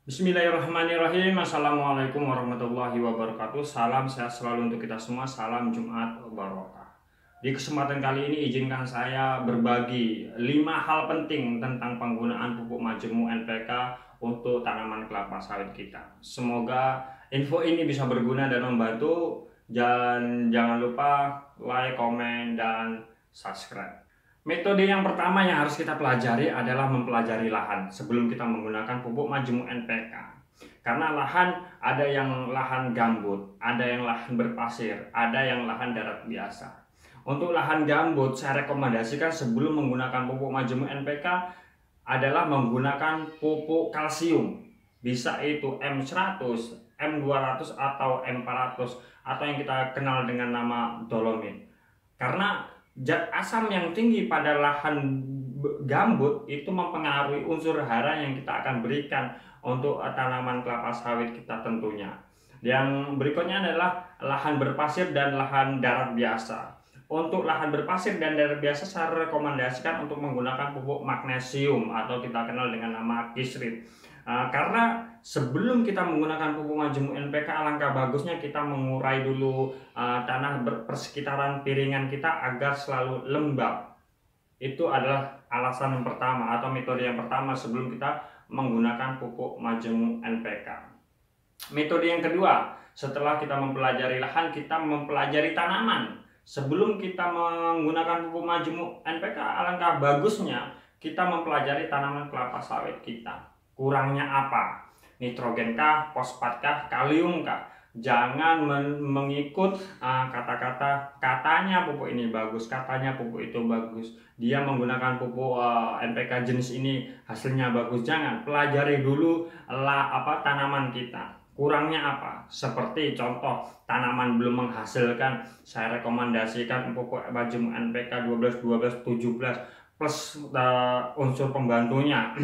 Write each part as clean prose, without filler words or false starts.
Bismillahirrahmanirrahim. Assalamualaikum warahmatullahi wabarakatuh. Salam sehat selalu untuk kita semua. Salam Jumat barokah. Di kesempatan kali ini izinkan saya berbagi 5 hal penting tentang penggunaan pupuk majemuk NPK untuk tanaman kelapa sawit kita. Semoga info ini bisa berguna dan membantu. Dan jangan lupa like, komen, dan subscribe. Metode yang pertama yang harus kita pelajari adalah mempelajari lahan sebelum kita menggunakan pupuk majemuk NPK. Karena lahan ada yang lahan gambut, ada yang lahan berpasir, ada yang lahan darat biasa. Untuk lahan gambut saya rekomendasikan sebelum menggunakan pupuk majemuk NPK adalah menggunakan pupuk kalsium. Bisa itu M100, M200 atau M400 atau yang kita kenal dengan nama dolomit. Karena zat asam yang tinggi pada lahan gambut itu mempengaruhi unsur hara yang kita akan berikan untuk tanaman kelapa sawit kita tentunya. Yang berikutnya adalah lahan berpasir dan lahan darat biasa. Untuk lahan berpasir dan darat biasa saya rekomendasikan untuk menggunakan pupuk magnesium atau kita kenal dengan nama kisrit. Karena sebelum kita menggunakan pupuk majemuk NPK, alangkah bagusnya kita mengurai dulu tanah persekitaran piringan kita agar selalu lembab. Itu adalah alasan yang pertama atau metode yang pertama sebelum kita menggunakan pupuk majemuk NPK. Metode yang kedua, setelah kita mempelajari lahan, kita mempelajari tanaman. Sebelum kita menggunakan pupuk majemuk NPK, alangkah bagusnya kita mempelajari tanaman kelapa sawit kita. Kurangnya apa? Nitrogen kah, fosfat kah, kalium kah? Jangan mengikut kata-kata katanya pupuk ini bagus, katanya pupuk itu bagus. Dia menggunakan pupuk NPK jenis ini hasilnya bagus. Jangan, pelajari dulu tanaman kita. Kurangnya apa? Seperti contoh tanaman belum menghasilkan, saya rekomendasikan pupuk majemuk NPK 12, 12, 17 plus unsur pembantunya.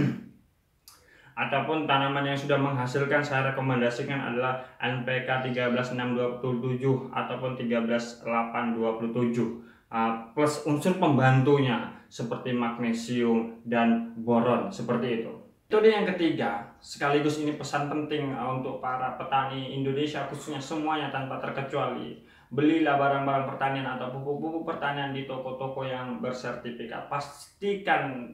Ataupun tanaman yang sudah menghasilkan saya rekomendasikan adalah NPK 13, 6, 27 ataupun 13, 8, 27 plus unsur pembantunya seperti magnesium dan boron, seperti itu. Metode yang ketiga, sekaligus ini pesan penting untuk para petani Indonesia khususnya semuanya tanpa terkecuali. Belilah barang-barang pertanian atau pupuk-pupuk pertanian di toko-toko yang bersertifikat. Pastikan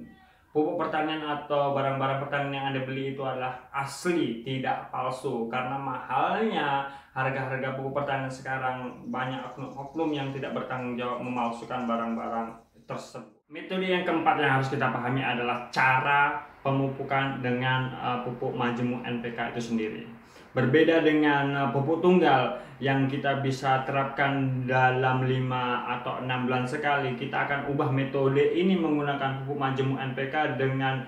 pupuk pertanian atau barang-barang pertanian yang Anda beli itu adalah asli, tidak palsu. Karena mahalnya harga-harga pupuk pertanian sekarang, banyak oknum-oknum yang tidak bertanggung jawab memalsukan barang-barang tersebut. Metode yang keempat yang harus kita pahami adalah cara pemupukan dengan pupuk majemuk NPK itu sendiri. Berbeda dengan pupuk tunggal yang kita bisa terapkan dalam 5 atau 6 bulan sekali, kita akan ubah metode ini menggunakan pupuk majemuk NPK dengan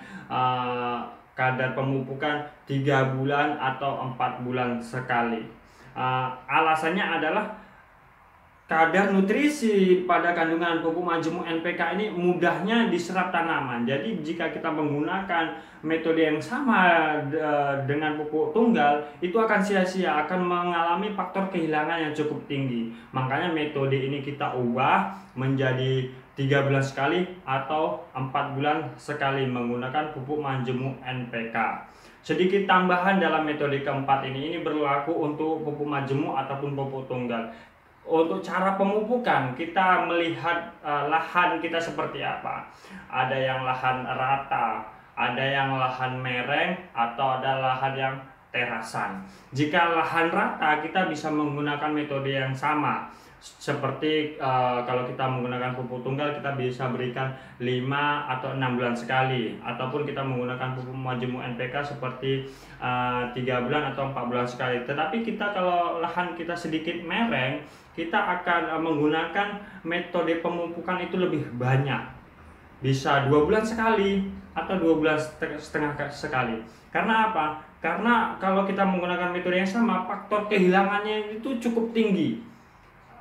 kadar pemupukan 3 bulan atau 4 bulan sekali. Alasannya adalah kadar nutrisi pada kandungan pupuk majemuk NPK ini mudahnya diserap tanaman. Jadi jika kita menggunakan metode yang sama dengan pupuk tunggal, itu akan sia-sia, akan mengalami faktor kehilangan yang cukup tinggi. Makanya metode ini kita ubah menjadi 3 bulan sekali atau 4 bulan sekali menggunakan pupuk majemuk NPK. Sedikit tambahan dalam metode keempat ini berlaku untuk pupuk majemuk ataupun pupuk tunggal. Untuk cara pemupukan, kita melihat lahan kita seperti apa. Ada yang lahan rata, ada yang lahan mereng, atau ada lahan yang terasan. Jika lahan rata, kita bisa menggunakan metode yang sama. Seperti kalau kita menggunakan pupuk tunggal, kita bisa berikan 5 atau 6 bulan sekali. Ataupun kita menggunakan pupuk majemuk NPK seperti 3 bulan atau 4 bulan sekali. Tetapi kita kalau lahan kita sedikit mereng, kita akan menggunakan metode pemupukan itu lebih banyak. Bisa 2 bulan sekali atau 2 bulan setengah sekali. Karena apa? Karena kalau kita menggunakan metode yang sama, faktor kehilangannya itu cukup tinggi.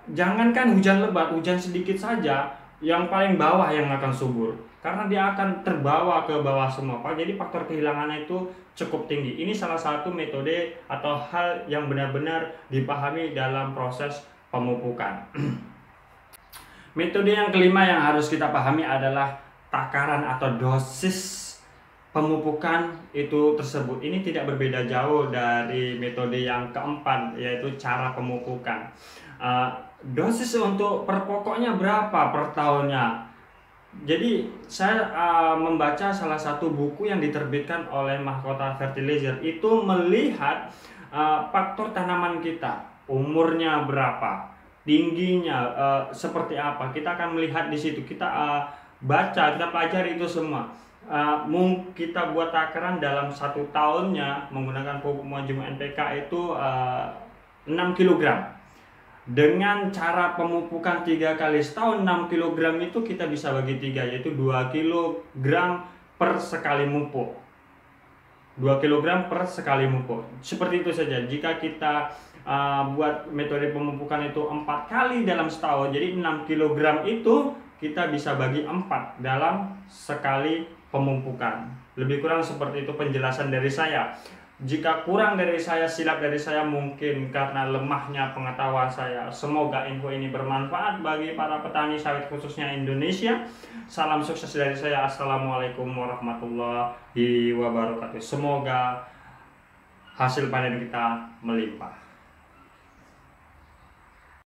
Jangankan hujan lebat, hujan sedikit saja, yang paling bawah yang akan subur. Karena dia akan terbawa ke bawah semua, Pak. Jadi faktor kehilangannya itu cukup tinggi. Ini salah satu metode atau hal yang benar-benar dipahami dalam proses pemupukan. Metode yang kelima yang harus kita pahami adalah takaran atau dosis pemupukan itu tersebut. Ini tidak berbeda jauh dari metode yang keempat, yaitu cara pemupukan. Dosis untuk per pokoknya berapa per tahunnya? Jadi saya membaca salah satu buku yang diterbitkan oleh Mahkota Fertilizer, itu melihat faktor tanaman kita, umurnya berapa, tingginya seperti apa. Kita akan melihat di situ, kita baca, kita pelajari itu semua. Kita buat takaran dalam 1 tahunnya menggunakan pupuk majmuk NPK itu 6 kg. Dengan cara pemupukan 3 kali setahun, 6 kg itu kita bisa bagi 3, yaitu 2 kg per sekali mupuk. 2 kg per sekali mupuk. Seperti itu saja. Jika kita buat metode pemupukan itu 4 kali dalam setahun, jadi 6 kg itu kita bisa bagi 4 dalam sekali pemupukan. Lebih kurang seperti itu penjelasan dari saya. Jika kurang dari saya, silap dari saya, mungkin karena lemahnya pengetahuan saya. Semoga info ini bermanfaat bagi para petani sawit khususnya Indonesia. Salam sukses dari saya. Assalamualaikum warahmatullahi wabarakatuh. Semoga hasil panen kita melimpah.